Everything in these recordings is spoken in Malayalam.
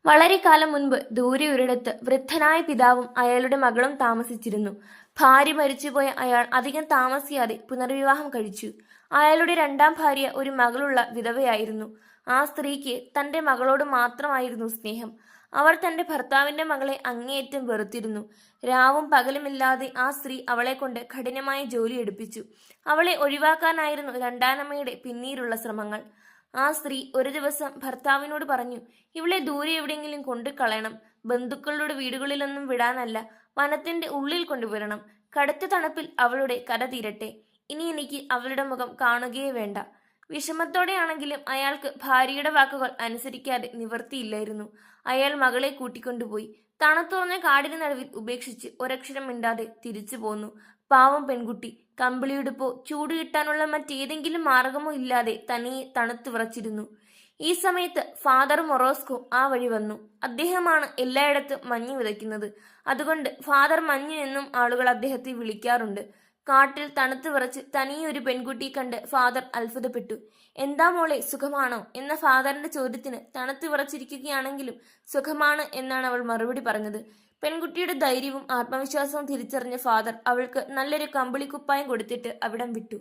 വളരെ കാലം മുൻപ് ദൂരെ ഒരിടത്ത് വൃദ്ധനായ പിതാവും അയാളുടെ മകളും താമസിച്ചിരുന്നു. ഭാര്യ മരിച്ചുപോയ അയാൾ അധികം താമസിയാതെ പുനർവിവാഹം കഴിച്ചു. അയാളുടെ രണ്ടാം ഭാര്യ ഒരു മകളുള്ള വിധവയായിരുന്നു. ആ സ്ത്രീക്ക് തന്റെ മകളോട് മാത്രമായിരുന്നു സ്നേഹം. അവൾ തന്റെ ഭർത്താവിന്റെ മകളെ അങ്ങേയറ്റം വെറുത്തിരുന്നു. രാവും പകലുമില്ലാതെ ആ സ്ത്രീ അവളെ കൊണ്ട് കഠിനമായ ജോലി എടുപ്പിച്ചു. അവളെ ഒഴിവാക്കാനായിരുന്നു രണ്ടാനമ്മയുടെ പിന്നീടുള്ള ശ്രമങ്ങൾ. ആ സ്ത്രീ ഒരു ദിവസം ഭർത്താവിനോട് പറഞ്ഞു, ഇവളെ ദൂരെ എവിടെയെങ്കിലും കൊണ്ടു കളയണം. ബന്ധുക്കളുടെ വീടുകളിലൊന്നും വിടാനല്ല, വനത്തിന്റെ ഉള്ളിൽ കൊണ്ടുവരണം. കടുത്ത തണുപ്പിൽ അവളുടെ കഥ തീരട്ടെ. ഇനി എനിക്ക് അവളുടെ മുഖം കാണുകയേ വേണ്ട. വിഷമത്തോടെയാണെങ്കിലും അയാൾക്ക് ഭാര്യയുടെ വാക്കുകൾ അനുസരിക്കാതെ നിവർത്തിയില്ലായിരുന്നു. അയാൾ മകളെ കൂട്ടിക്കൊണ്ടുപോയി. തണുത്തുറഞ്ഞ കാടിന് നടുവിൽ ഉപേക്ഷിച്ച് ഒരക്ഷരം മിണ്ടാതെ തിരിച്ചു പോന്നു. പാവം പെൺകുട്ടി കമ്പിളിയുടുപ്പോ ചൂട് കിട്ടാനുള്ള മറ്റേതെങ്കിലും മാർഗമോ ഇല്ലാതെ തനിയെ തണുത്തു വിറച്ചിരുന്നു. ഈ സമയത്ത് ഫാദർ മൊറോസ്കോ ആ വഴി വന്നു. അദ്ദേഹമാണ് എല്ലായിടത്തും മഞ്ഞ് വിതയ്ക്കുന്നത്. അതുകൊണ്ട് ഫാദർ മഞ്ഞ് എന്നും ആളുകൾ അദ്ദേഹത്തെ വിളിക്കാറുണ്ട്. കാട്ടിൽ തണുത്തു വിറച്ച് തനിയെ ഒരു പെൺകുട്ടിയെ കണ്ട് ഫാദർ അത്ഭുതപ്പെട്ടു. എന്താ മോളെ, സുഖമാണോ എന്ന ഫാദറിന്റെ ചോദ്യത്തിന് തണുത്തു വിറച്ചിരിക്കുകയാണെങ്കിലും സുഖമാണ് എന്നാണ് അവൾ മറുപടി പറഞ്ഞത്. പെൺകുട്ടിയുടെ ധൈര്യവും ആത്മവിശ്വാസവും തിരിച്ചറിഞ്ഞ ഫാദർ അവൾക്ക് നല്ലൊരു കമ്പിളിക്കുപ്പായം കൊടുത്തിട്ട് അവിടം വിട്ടു.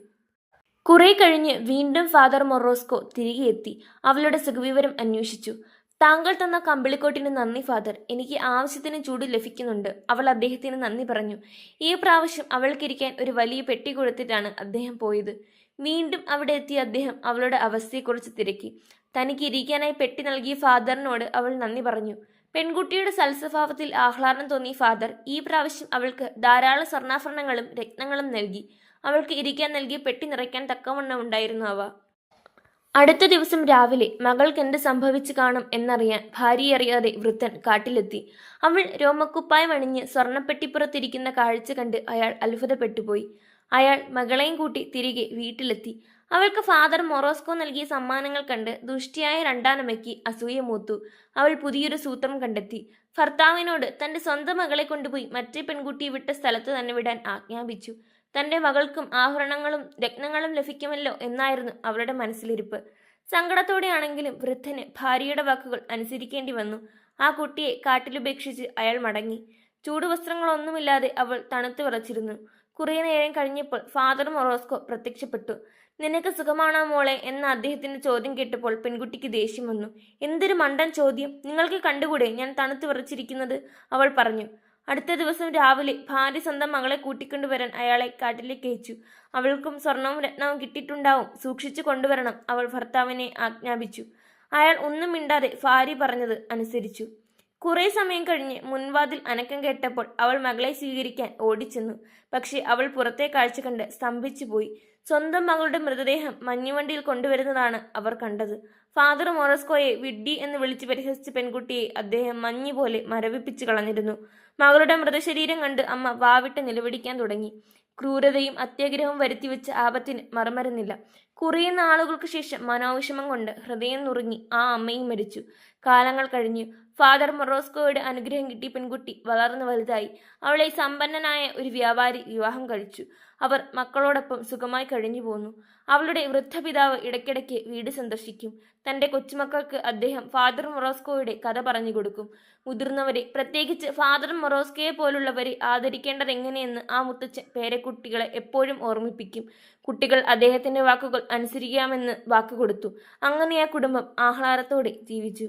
കുറെ കഴിഞ്ഞ് വീണ്ടും ഫാദർ മൊറോസ്കോ തിരികെ എത്തി. അവളുടെ സുഖവിവരം അന്വേഷിച്ചു. താങ്കൾ തന്ന കമ്പിളിക്കോട്ടിന് നന്ദി ഫാദർ. എനിക്ക് ആവശ്യത്തിന് ചൂട് ലഭിക്കുന്നുണ്ട്. അവൾ അദ്ദേഹത്തിന് നന്ദി പറഞ്ഞു. ഈ പ്രാവശ്യം അവൾക്കിരിക്കാൻ ഒരു വലിയ പെട്ടി കൊടുത്തിട്ടാണ് അദ്ദേഹം പോയത്. വീണ്ടും അവിടെ എത്തിയ അദ്ദേഹം അവളുടെ അവസ്ഥയെക്കുറിച്ച് തിരക്കി. തനിക്ക് ഇരിക്കാനായി പെട്ടി നൽകിയ ഫാദറിനോട് അവൾ നന്ദി പറഞ്ഞു. പെൺകുട്ടിയുടെ സൽസ്വഭാവത്തിൽ ആഹ്ലാദം തോന്നിയ ഫാദർ ഈ പ്രാവശ്യം അവൾക്ക് ധാരാളം സ്വർണ്ണാഭരണങ്ങളും രത്നങ്ങളും നൽകി. അവൾക്ക് ഇരിക്കാൻ നൽകിയ പെട്ടി നിറയ്ക്കാൻ തക്കവണ്ണം ഉണ്ടായിരുന്നു അവ. അടുത്ത ദിവസം രാവിലെ മകൾക്ക് എന്ത് സംഭവിച്ചു കാണും എന്നറിയാൻ ഭാര്യയറിയാതെ വൃദ്ധൻ കാട്ടിലെത്തി. അവൾ രോമക്കുപ്പായം അണിഞ്ഞ് സ്വർണ്ണപ്പെട്ടിപ്പുറത്തിരിക്കുന്ന കാഴ്ച കണ്ട് അയാൾ അത്ഭുതപ്പെട്ടുപോയി. അയാൾ മകളെയും കൂട്ടി തിരികെ വീട്ടിലെത്തി. അവൾക്ക് ഫാദർ മൊറോസ്കോ നൽകിയ സമ്മാനങ്ങൾ കണ്ട് ദുഷ്ടിയായ രണ്ടാനമ്മയ്ക്ക് അസൂയ മൂത്തു. അവൾ പുതിയൊരു സൂത്രം കണ്ടെത്തി. ഭർത്താവിനോട് തന്റെ സ്വന്തം മകളെ കൊണ്ടുപോയി മറ്റേ പെൺകുട്ടിയെ വിട്ട സ്ഥലത്ത് തന്നെ വിടാൻ ആജ്ഞാപിച്ചു. തന്റെ മകൾക്കും ആഭരണങ്ങളും രത്നങ്ങളും ലഭിക്കുമല്ലോ എന്നായിരുന്നു അവളുടെ മനസ്സിലിരിപ്പ്. സങ്കടത്തോടെയാണെങ്കിലും വൃദ്ധന് ഭാര്യയുടെ വാക്കുകൾ അനുസരിക്കേണ്ടി വന്നു. ആ കുട്ടിയെ കാട്ടിലുപേക്ഷിച്ച് അയാൾ മടങ്ങി. ചൂടുവസ്ത്രങ്ങളൊന്നുമില്ലാതെ അവൾ തണുത്തു വിറച്ചിരുന്നു. കുറെ നേരം കഴിഞ്ഞപ്പോൾ ഫാദർ മൊറോസ്കോ പ്രത്യക്ഷപ്പെട്ടു. നിനക്ക് സുഖമാണോ മോളെ എന്ന അദ്ദേഹത്തിന്റെ ചോദ്യം കേട്ടപ്പോൾ പെൺകുട്ടിക്ക് ദേഷ്യം വന്നു. എന്തൊരു മണ്ടൻ ചോദ്യം! നിങ്ങൾക്ക് കണ്ടുകൂടെ ഞാൻ തണുത്തു വിറച്ചിരിക്കുന്നത്? അവൾ പറഞ്ഞു. അടുത്ത ദിവസം രാവിലെ ഭാര്യ സ്വന്തം മകളെ കൂട്ടിക്കൊണ്ടുവരാൻ അയാളെ കാട്ടിലേക്ക് അയച്ചു. അവൾക്കും സ്വർണവും രത്നവും കിട്ടിയിട്ടുണ്ടാവും, സൂക്ഷിച്ചു കൊണ്ടുവരണം, അവൾ ഭർത്താവിനെ ആജ്ഞാപിച്ചു. അയാൾ ഒന്നും മിണ്ടാതെ ഭാര്യ പറഞ്ഞത് അനുസരിച്ചു. കുറെ സമയം കഴിഞ്ഞ് മുൻവാതിൽ അനക്കം കേട്ടപ്പോൾ അവൾ മകളെ സ്വീകരിക്കാൻ ഓടിച്ചെന്നു. പക്ഷെ അവൾ പുറത്തെ കാഴ്ച കണ്ട് സ്തംഭിച്ചു പോയി. സ്വന്തം മകളുടെ മൃതദേഹം മഞ്ഞുവണ്ടിയിൽ കൊണ്ടുവരുന്നതാണ് അവർ കണ്ടത്. ഫാദർ മൊറോസ്കോയെ വിഡ്ഢി എന്ന് വിളിച്ച് പരിഹസിച്ച പെൺകുട്ടിയെ അദ്ദേഹം മഞ്ഞുപോലെ മരവിപ്പിച്ചു കളഞ്ഞിരുന്നു. മകളുടെ മൃതശരീരം കണ്ട് അമ്മ വാവിട്ട് നിലവിളിക്കാൻ തുടങ്ങി. ക്രൂരതയും അത്യാഗ്രഹവും വരുത്തിവെച്ച ആപത്തിന് മറുമരുന്നില്ല. കുറേ നാളുകൾക്ക് ശേഷം മനോവിഷമം കൊണ്ട് ഹൃദയം നുറുങ്ങി ആ അമ്മയും മരിച്ചു. കാലങ്ങൾ കഴിഞ്ഞു. ഫാദർ മൊറോസ്കോയുടെ അനുഗ്രഹം കിട്ടിയ പെൺകുട്ടി വളർന്നു വലുതായി. അവളെ സമ്പന്നനായ ഒരു വ്യാപാരി വിവാഹം കഴിച്ചു. അവർ മക്കളോടൊപ്പം സുഖമായി കഴിഞ്ഞു പോന്നു. അവളുടെ വൃദ്ധപിതാവ് ഇടയ്ക്കിടയ്ക്ക് വീട് സന്ദർശിക്കും. തന്റെ കൊച്ചുമക്കൾക്ക് അദ്ദേഹം ഫാദർ മൊറോസ്കോയുടെ കഥ പറഞ്ഞു കൊടുക്കും. മുതിർന്നവരെ, പ്രത്യേകിച്ച് ഫാദർ മൊറോസ്കോയെ പോലുള്ളവരെ ആദരിക്കേണ്ടത് എങ്ങനെയെന്ന് ആ മുത്തച്ഛൻ പേരക്കുട്ടികളെ എപ്പോഴും ഓർമ്മിപ്പിക്കും. കുട്ടികൾ അദ്ദേഹത്തിന്റെ വാക്കുകൾ അനുസരിക്കാമെന്ന് വാക്കുകൊടുത്തു. അങ്ങനെ ആ കുടുംബം ആഹ്ലാദത്തോടെ ജീവിച്ചു.